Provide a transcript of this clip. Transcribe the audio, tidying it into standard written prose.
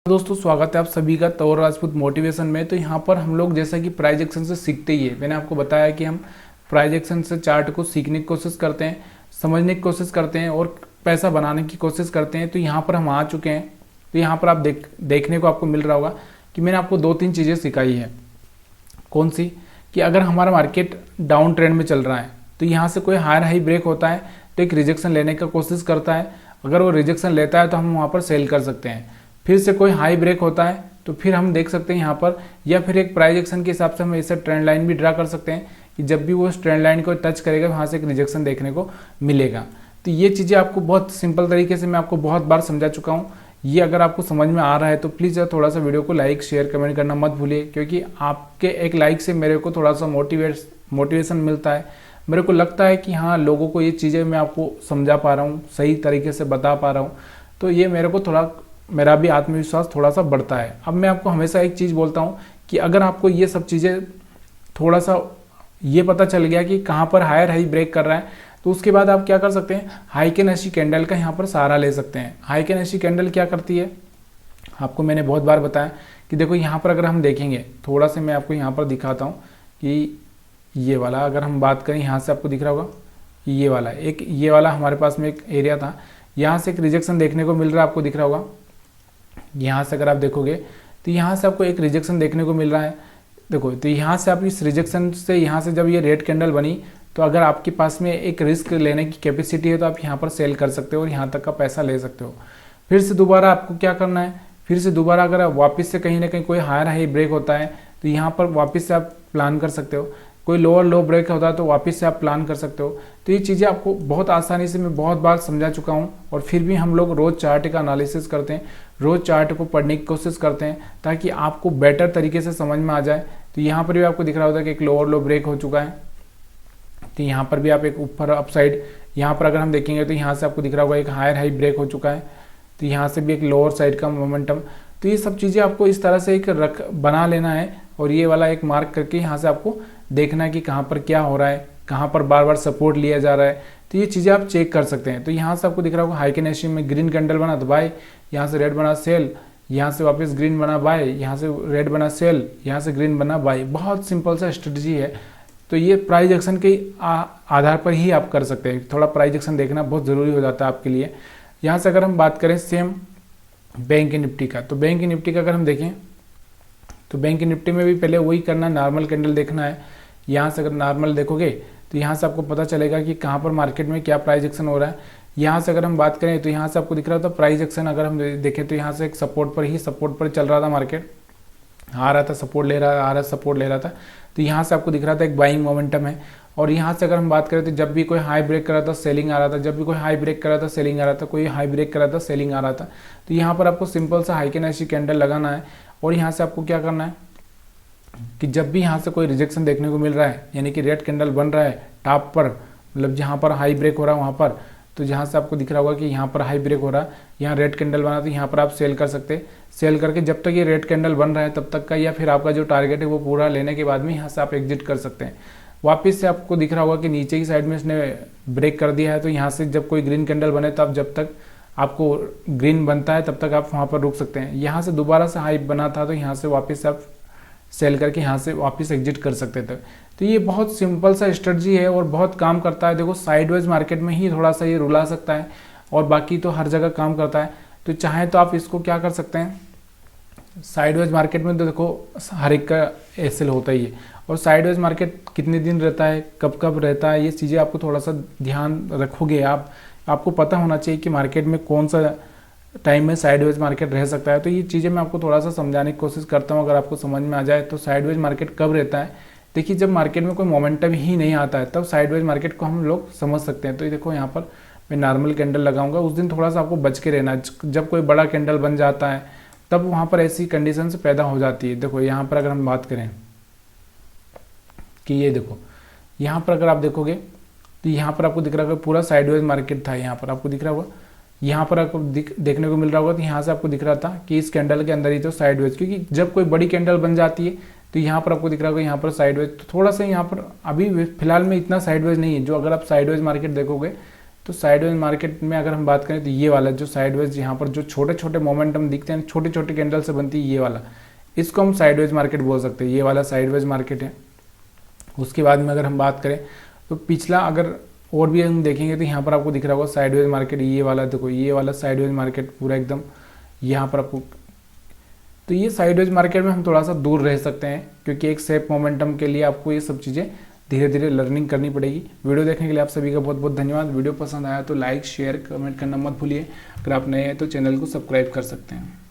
दोस्तों स्वागत है आप सभी का तौर राजपूत मोटिवेशन में। तो यहाँ पर हम लोग जैसा कि प्राइस एक्शन से सीखते ही है, मैंने आपको बताया कि हम प्राइस एक्शन से चार्ट को सीखने की कोशिश करते हैं, समझने की कोशिश करते हैं और पैसा बनाने की कोशिश करते हैं। तो यहाँ पर हम आ चुके हैं। तो यहाँ पर आप देखने को आपको मिल रहा होगा कि मैंने आपको 2-3 चीज़ें सिखाई है। कौन सी? कि अगर हमारा मार्केट डाउन ट्रेंड में चल रहा है तो यहाँ से कोई हायर हाई ब्रेक होता है तो एक रिजेक्शन लेने का कोशिश करता है। अगर वो रिजेक्शन लेता है तो हम वहाँ पर सेल कर सकते हैं। फिर से कोई हाई ब्रेक होता है तो फिर हम देख सकते हैं यहाँ पर, या फिर एक प्राइस एक्शन के हिसाब से हम ऐसे ट्रेंड लाइन भी ड्रा कर सकते हैं कि जब भी वो उस ट्रेंड लाइन को टच करेगा वहाँ से एक रिजेक्शन देखने को मिलेगा। तो ये चीज़ें आपको बहुत सिंपल तरीके से मैं आपको बहुत बार समझा चुका हूँ। ये अगर आपको समझ में आ रहा है तो प्लीज़ थोड़ा सा वीडियो को लाइक शेयर कमेंट करना मत भूलिए, क्योंकि आपके एक लाइक से मेरे को थोड़ा सा मोटिवेशन मिलता है। मेरे को लगता है कि हाँ, लोगों को ये चीज़ें मैं आपको समझा पा रहा हूँ, सही तरीके से बता पा रहा हूँ। तो ये मेरे को थोड़ा, मेरा भी आत्मविश्वास थोड़ा सा बढ़ता है। अब मैं आपको हमेशा एक चीज़ बोलता हूँ कि अगर आपको ये सब चीज़ें थोड़ा सा ये पता चल गया कि कहाँ पर हायर हाई ब्रेक कर रहा है, तो उसके बाद आप क्या कर सकते हैं, हाइकेन ऐसी कैंडल का यहाँ पर सहारा ले सकते हैं। हाइकेन ऐसी कैंडल क्या करती है, आपको मैंने बहुत बार बताया कि देखो यहाँ पर अगर हम देखेंगे, थोड़ा सा मैं आपको यहाँ पर दिखाता हूँ कि ये वाला अगर हम बात करें, यहाँ से आपको दिख रहा होगा ये वाला हमारे पास में एक एरिया था, यहाँ से एक रिजेक्शन देखने को मिल रहा है, आपको दिख रहा होगा। यहाँ से अगर आप देखोगे तो यहाँ से आपको एक रिजेक्शन देखने को मिल रहा है। देखो, तो यहाँ से आप इस रिजेक्शन से, यहाँ से जब ये रेड कैंडल बनी तो अगर आपके पास में एक रिस्क लेने की कैपेसिटी है तो आप यहाँ पर सेल कर सकते हो और यहाँ तक का पैसा ले सकते हो। फिर से दोबारा आपको क्या करना है, फिर से दोबारा अगर आप वापस से कहीं ना कहीं कोई हायर हाई ब्रेक होता है तो यहाँ पर वापस से आप प्लान कर सकते हो। कोई लोअर लो ब्रेक होता है तो वापस से आप प्लान कर सकते हो। तो ये चीज़ें आपको बहुत आसानी से मैं बहुत बार समझा चुका हूँ, और फिर भी हम लोग रोज़ चार्ट का एनालिसिस करते हैं, रोज़ चार्ट को पढ़ने की कोशिश करते हैं ताकि आपको बेटर तरीके से समझ में आ जाए। तो यहाँ पर भी आपको दिख रहा होता है कि एक लोअर लो ब्रेक हो चुका है। तो यहाँ पर भी आप एक ऊपर अपसाइड, यहाँ पर अगर हम देखेंगे तो यहाँ से आपको दिख रहा होगा एक हायर हाई ब्रेक हो चुका है। तो यहाँ से भी एक लोअर साइड का मोमेंटम। तो ये सब चीज़ें आपको इस तरह से एक बना लेना है, और ये वाला एक मार्क करके यहाँ से आपको देखना है कि कहाँ पर क्या हो रहा है, कहाँ पर बार बार सपोर्ट लिया जा रहा है। तो ये चीज़ें आप चेक कर सकते हैं। तो यहाँ से आपको दिख रहा होगा हाइकेन ऐसी में ग्रीन कैंडल बना तो बाय, यहाँ से रेड बना सेल, यहाँ से वापस ग्रीन बना बाय, यहाँ से रेड बना सेल, यहाँ से ग्रीन बना बाय। बहुत सिंपल सा स्ट्रेटजी है। तो ये प्राइस एक्शन के आधार पर ही आप कर सकते हैं। थोड़ा प्राइस एक्शन देखना बहुत ज़रूरी हो जाता है आपके लिए। यहाँ से अगर हम बात करें सेम बैंक निफ्टी का, तो बैंक निफ्टी का अगर हम देखें तो बैंक निफ्टी में भी पहले वही करना है, नॉर्मल कैंडल देखना है। यहाँ से अगर नॉर्मल देखोगे तो यहाँ से आपको पता चलेगा कि कहाँ पर मार्केट में क्या प्राइस एक्शन हो रहा है। यहाँ से अगर हम बात करें तो यहाँ से आपको दिख रहा था प्राइस एक्शन, अगर हम देखें तो यहाँ से एक सपोर्ट पर चल रहा था मार्केट, आ रहा था सपोर्ट ले रहा, आ रहा सपोर्ट ले रहा था। तो यहाँ से आपको दिख रहा था एक बाइंग मोमेंटम है। और यहाँ से अगर हम बात करें तो जब भी कोई हाई ब्रेक कर रहा था सेलिंग आ रहा था, जब भी कोई हाई ब्रेक कर रहा था सेलिंग आ रहा था, कोई हाई ब्रेक कर रहा था सेलिंग आ रहा था। तो यहाँ पर आपको सिंपल सा हाइकेन ऐसी कैंडल लगाना है, और यहाँ से आपको क्या करना है कि जब भी यहाँ से कोई रिजेक्शन देखने को मिल रहा है, यानी कि रेड कैंडल बन रहा है टॉप पर, मतलब जहाँ पर हाई ब्रेक हो रहा है वहाँ पर, तो जहाँ से आपको दिख रहा होगा कि यहाँ पर हाई ब्रेक हो रहा है, यहाँ रेड कैंडल बना, तो यहाँ पर आप सेल कर सकते हैं। सेल करके जब तक ये रेड कैंडल बन रहा है तब तक का, या फिर आपका जो टारगेट है वो पूरा लेने के बाद में यहाँ से आप एग्जिट कर सकते हैं। वापस से आपको दिख रहा होगा कि नीचे की साइड में इसने ब्रेक कर दिया है, तो यहाँ से जब कोई ग्रीन कैंडल बने तो आप जब तक आपको ग्रीन बनता है तब तक आप वहाँ पर रुक सकते हैं। यहाँ से दोबारा से हाई बना था तो यहाँ से वापस से आप सेल करके यहाँ से वापस एग्जिट कर सकते थे। तो ये बहुत सिंपल सा स्ट्रेटजी है और बहुत काम करता है। देखो, साइडवेज मार्केट में ही थोड़ा सा ये रुला सकता है, और बाकी तो हर जगह काम करता है। तो चाहे तो आप इसको क्या कर सकते हैं, साइडवेज मार्केट में तो देखो हर एक का एसएल होता ही है, और साइडवेज मार्केट कितने दिन रहता है, कब कब रहता है, ये चीज़ें आपको थोड़ा सा ध्यान रखोगे आपको पता होना चाहिए कि मार्केट में कौन सा टाइम में साइडवेज मार्केट रह सकता है। तो ये चीज़ें मैं आपको थोड़ा सा समझाने की कोशिश करता हूँ, अगर आपको समझ में आ जाए। तो साइडवेज मार्केट कब रहता है, देखिए जब मार्केट में कोई मोमेंटम ही नहीं आता है तब साइडवेज मार्केट को हम लोग समझ सकते हैं। तो ये देखो, यहाँ पर मैं नॉर्मल कैंडल लगाऊंगा, उस दिन थोड़ा सा आपको बच के रहना है। जब कोई बड़ा कैंडल बन जाता है तब वहाँ पर ऐसी कंडीशन पैदा हो जाती है। देखो यहाँ पर अगर हम बात करें कि ये देखो, यहाँ पर अगर आप देखोगे तो यहाँ पर आपको दिख रहा होगा पूरा साइडवेज मार्केट था। यहाँ पर आपको दिख रहा होगा, यहाँ पर आपको देखने को मिल रहा होगा, तो यहाँ से आपको दिख रहा था कि इस कैंडल के अंदर ही तो साइडवेज, क्योंकि जब कोई बड़ी कैंडल बन जाती है तो यहाँ पर आपको दिख रहा होगा यहाँ पर साइडवेज। तो थोड़ा सा यहाँ पर अभी फिलहाल में इतना साइडवेज नहीं है। जो अगर आप साइडवेज मार्केट देखोगे तो साइडवेज मार्केट में अगर हम बात करें तो ये वाला जो साइडवेज यहाँ पर जो छोटे छोटे मोमेंटम दिखते हैं, छोटे छोटे कैंडल से बनती है ये वाला, इसको हम साइडवेज मार्केट बोल सकते हैं। ये वाला साइडवेज मार्केट है। उसके बाद में अगर हम बात करें तो पिछला अगर और भी हम देखेंगे तो यहाँ पर आपको दिख रहा होगा साइडवेज मार्केट, ये वाला देखो, ये वाला साइडवेज मार्केट पूरा एकदम यहाँ पर आपको। तो ये साइडवेज मार्केट में हम थोड़ा सा दूर रह सकते हैं, क्योंकि एक सेफ मोमेंटम के लिए आपको ये सब चीज़ें धीरे धीरे लर्निंग करनी पड़ेगी। वीडियो देखने के लिए आप सभी का बहुत बहुत धन्यवाद। वीडियो पसंद आया तो लाइक शेयर कमेंट करना मत भूलिए। अगर आप नए हैं तो चैनल को सब्सक्राइब कर सकते हैं।